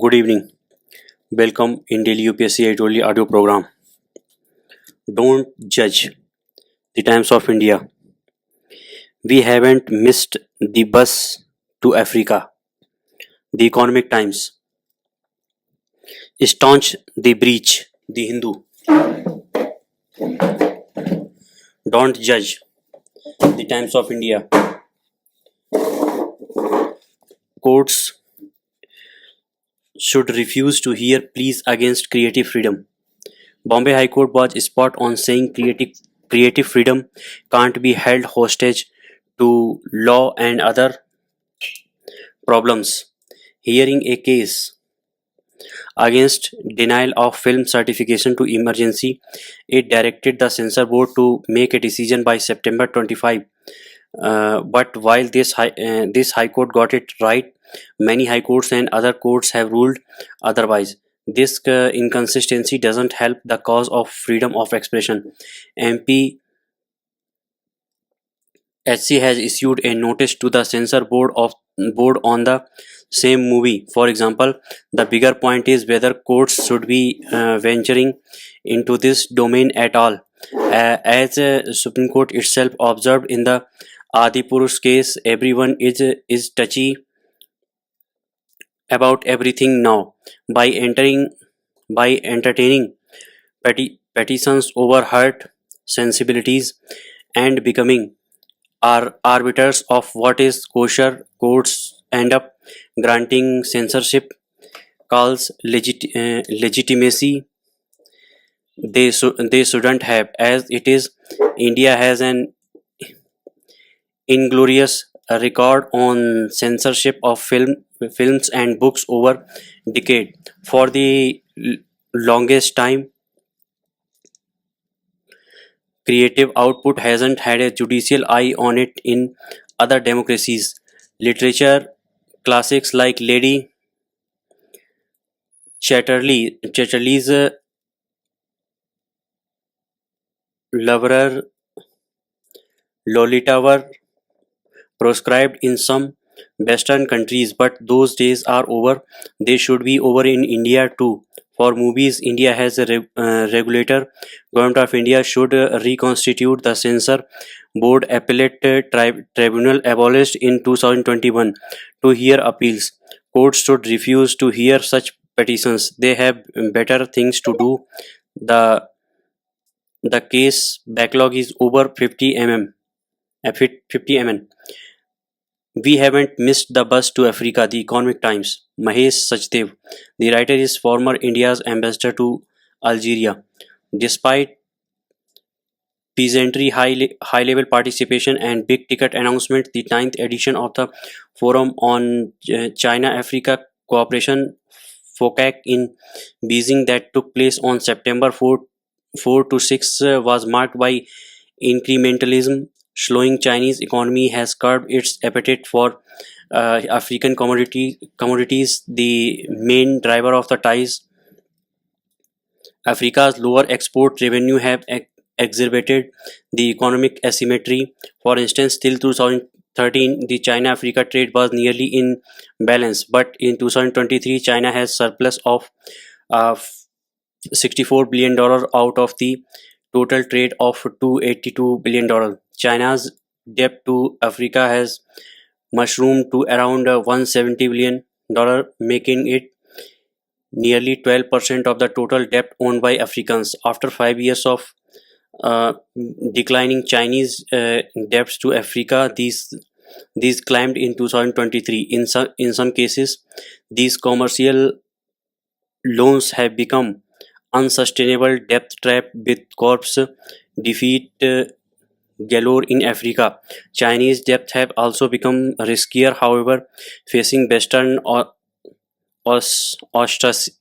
Good evening. Welcome in Daily UPSC Editorial audio program. Don't judge the Times of India. We haven't missed the bus to Africa. The Economic Times. Staunch the breach. The Hindu. Don't judge the Times of India. Courts should refuse to hear pleas against creative freedom. Bombay High Court was spot on saying creative freedom can't be held hostage to law and other problems. Hearing a case against denial of film certification to emergency, it directed the censor board to make a decision by September 25. But while this high court got it right, many high courts and other courts have ruled otherwise. This inconsistency doesn't help the cause of freedom of expression. MP HC has issued a notice to the censor board on the same movie. For example, the bigger point is whether courts should be venturing into this domain at all. As Supreme Court itself observed in the Adipurush case, everyone is touchy about everything now. By entertaining petitions over hurt sensibilities and becoming are arbiters of what is kosher, courts end up granting censorship calls legitimacy they shouldn't have. As it is, India has an inglorious record on censorship of films and books over decade. For the longest time, creative output hasn't had a judicial eye on it in other democracies. Literature classics like Lady Chatterley's Loverer, Lolita were proscribed in some Western countries, but those days are over. They should be over in India too. For movies, India has a regulator. Government of India should reconstitute the censor board. Appellate tribunal abolished in 2021 to hear appeals. Courts should refuse to hear such petitions. They have better things to do. The the case backlog is over 50 mm. We haven't missed the bus to Africa. The Economic Times. Mahesh Sachdev. The writer is former India's ambassador to Algeria. Despite peasantry, high level participation, and big ticket announcement, the ninth edition of the Forum on China Africa Cooperation FOCAC in Beijing that took place on September 4 to 6 was marked by incrementalism. Slowing Chinese economy has curbed its appetite for African commodities, the main driver of the ties. Africa's lower export revenue have exacerbated the economic asymmetry. For instance, till 2013, the China-Africa trade was nearly in balance, but in 2023, China has surplus of uh, $64 billion out of the total trade of $282 billion. China's debt to Africa has mushroomed to around $170 billion, making it nearly 12% of the total debt owned by Africans. After 5 years of uh, declining Chinese debts to Africa, these climbed in 2023. In some cases, these commercial loans have become unsustainable debt trap with corpse defeat galore in Africa. Chinese debts have also become riskier, however, facing Western or ostracism.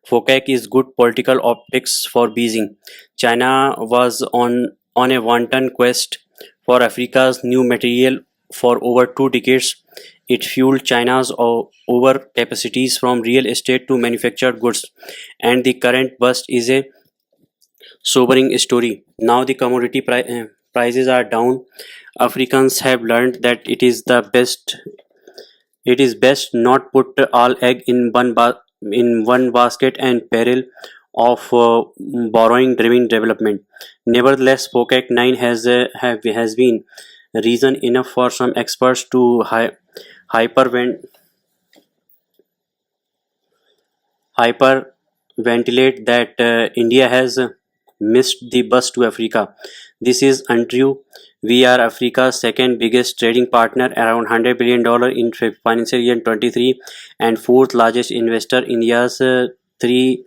FOCAC is good political optics for Beijing. China was on a wanton quest for Africa's new material for over 2 decades. It fueled China's overcapacities from real estate to manufactured goods, and the current bust is a sobering story. Now the prices are down. Africans have learned that it is the best It is best not put all egg in one basket and peril of borrowing driven development. Nevertheless, POCAC 9 has been reason enough for some experts to hypervent hyperventilate that India has missed the bus to Africa. This is untrue. We are Africa's second biggest trading partner, around $100 billion in financial year 23, and fourth largest investor. India's 3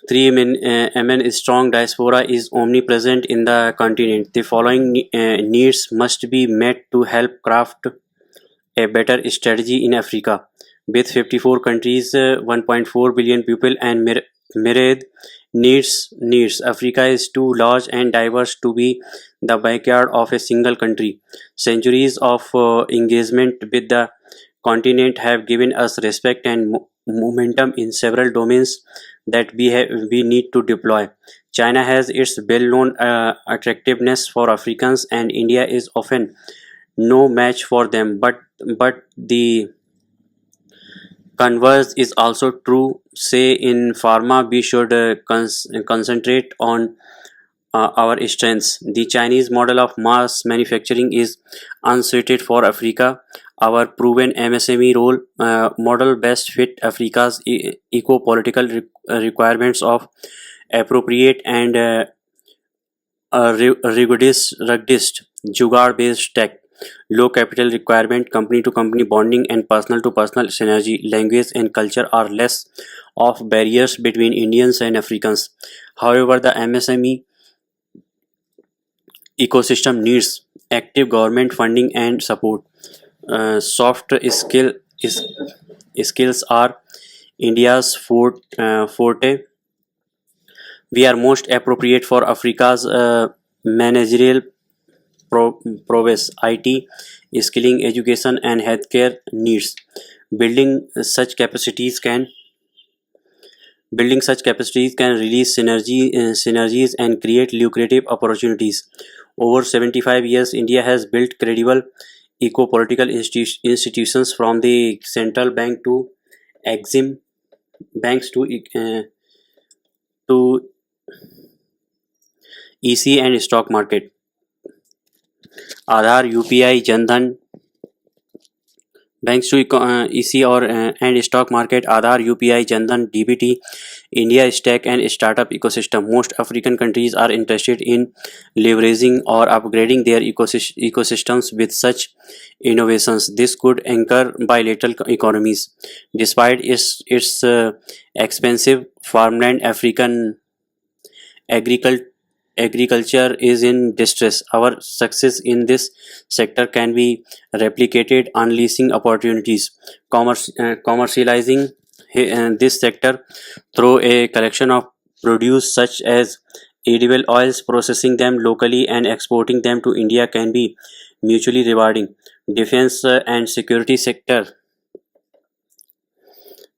MN strong diaspora is omnipresent in the continent. The following needs must be met to help craft a better strategy in Africa. With 54 countries, 1.4 billion people, and myriad needs, Africa is too large and diverse to be the backyard of a single country. Centuries of engagement with the continent have given us respect and momentum in several domains that we need to deploy. China has its well-known attractiveness for Africans, and India is often no match for them. But the converse is also true. Say in pharma, we should concentrate on our strengths. The Chinese model of mass manufacturing is unsuited for Africa. Our proven MSME role model best fit Africa's eco-political requirements of appropriate and ruggedist jugaad-based tech, low capital requirement, company-to-company bonding, and personal-to-personal synergy. Language and culture are less of barriers between Indians and Africans. However, the MSME ecosystem needs active government funding and support. Soft skills are India's forte. We are most appropriate for Africa's managerial prowess, IT, skilling, education, and healthcare needs. Building such capacities can Building such capacities can release synergies and create lucrative opportunities. Over 75 years, India has built credible eco-political institutions, from the central bank to Exim banks to EC and stock market. Aadhaar, UPI, Jandhan, banks to EC or and stock market. Aadhaar, UPI, Jandhan, DBT, India stack and startup ecosystem. Most African countries are interested in leveraging or upgrading their ecosystems with such innovations. This could anchor bilateral economies. Despite its expensive farmland, African agriculture agriculture is in distress. Our success in this sector can be replicated, unleashing opportunities. Commercializing this sector through a collection of produce such as edible oils, processing them locally and exporting them to India can be mutually rewarding. Defense and security sector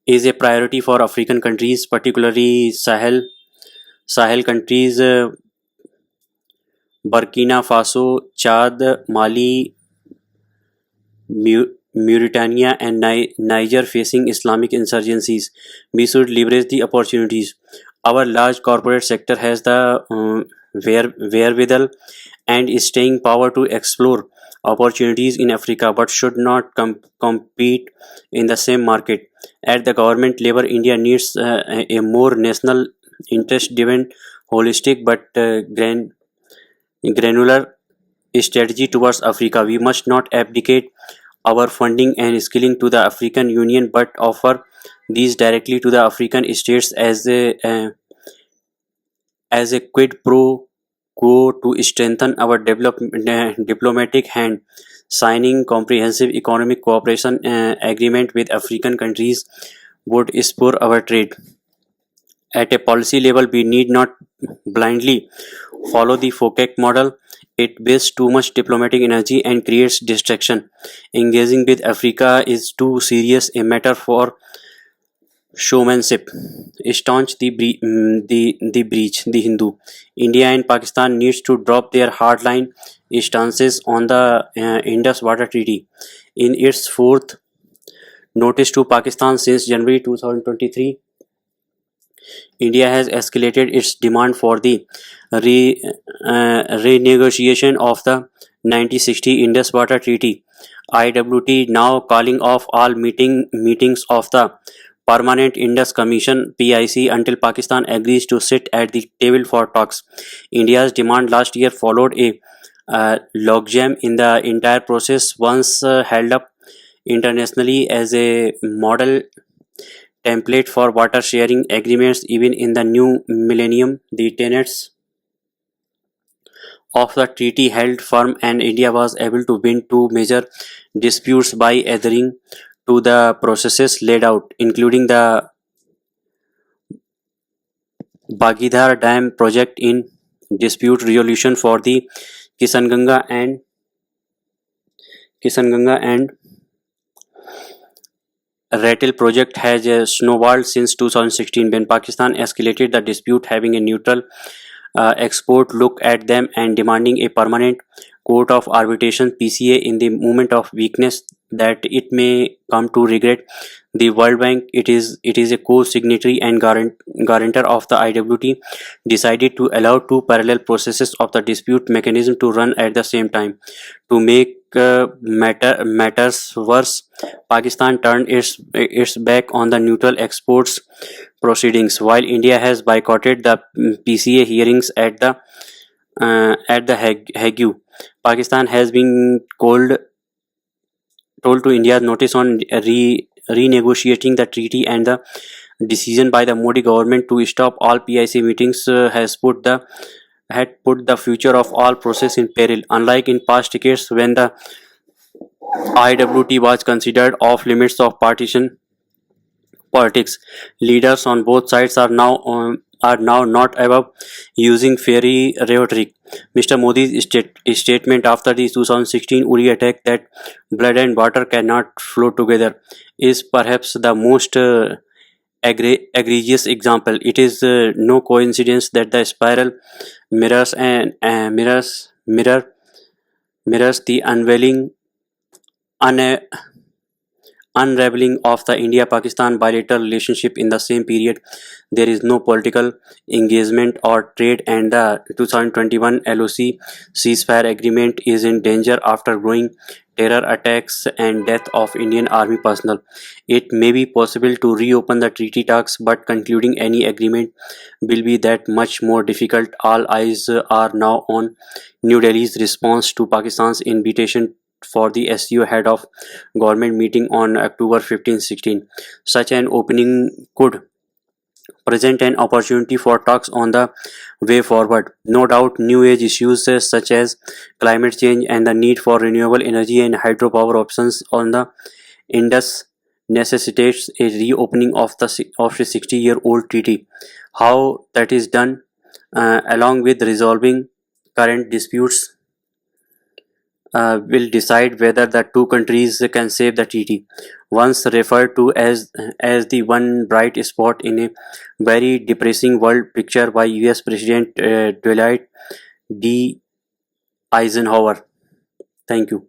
is a priority for African countries, particularly Sahel countries. Burkina Faso, Chad, Mali, Mauritania, and Niger facing Islamic insurgencies. We should leverage the opportunities. Our large corporate sector has the wherewithal and staying power to explore opportunities in Africa, but should not compete in the same market. At the government level, India needs a more national interest driven, holistic, but granular strategy towards Africa. We must not abdicate our funding and skilling to the African Union, but offer these directly to the African states as a quid pro quo to strengthen our diplomatic hand. Signing comprehensive economic cooperation agreement with African countries would spur our trade. At a policy level, we need not blindly follow the FOCAC model. It wastes too much diplomatic energy and creates distraction. Engaging with Africa is too serious a matter for showmanship. Staunch the breach. The Hindu. India and Pakistan needs to drop their hardline stances on the Indus Water Treaty. In its fourth notice to Pakistan since January 2023, India has escalated its demand for the renegotiation of the 1960 Indus Water Treaty. IWT now calling off all meetings of the Permanent Indus Commission (PIC) until Pakistan agrees to sit at the table for talks. India's demand last year followed a logjam in the entire process, once held up internationally as a model template for water sharing agreements. Even in the new millennium, the tenets of the treaty held firm, and India was able to win two major disputes by adhering to the processes laid out, including the Bagidhar Dam project in dispute resolution for the Kisanganga and Kisanganga and Ratel project has snowballed since 2016 when Pakistan escalated the dispute, having a neutral export look at them and demanding a permanent court of arbitration (PCA) in the moment of weakness that it may come to regret. The World Bank, it is a co-signatory and guarantor of the IWT, decided to allow two parallel processes of the dispute mechanism to run at the same time. To make matters worse, Pakistan turned its back on the neutral exports proceedings, while India has boycotted the PCA hearings at the Hague. Pakistan has been told to India's notice on renegotiating the treaty, and the decision by the Modi government to stop all PIC meetings had put the future of all process in peril. Unlike in past decades when the IWT was considered off limits of partition politics, leaders on both sides are now not above using fairy rhetoric. Mr. Modi's statement after the 2016 Uri attack that blood and water cannot flow together is perhaps the most egregious example. It is no coincidence that the spiral mirrors and mirrors the un- unraveling of the India-Pakistan bilateral relationship in the same period. There is no political engagement or trade, and the 2021 LOC ceasefire agreement is in danger after growing terror attacks and death of Indian Army personnel. It may be possible to reopen the treaty talks, but concluding any agreement will be that much more difficult. All eyes are now on New Delhi's response to Pakistan's invitation for the SCO head of government meeting on October 15-16. Such an opening could present an opportunity for talks on the way forward. No doubt, new age issues such as climate change and the need for renewable energy and hydropower options on the Indus necessitates a reopening of a 60-year-old treaty. How that is done, along with resolving current disputes, will decide whether the two countries can save the treaty. Once referred to as the one bright spot in a very depressing world picture by US President Dwight D. Eisenhower. Thank you.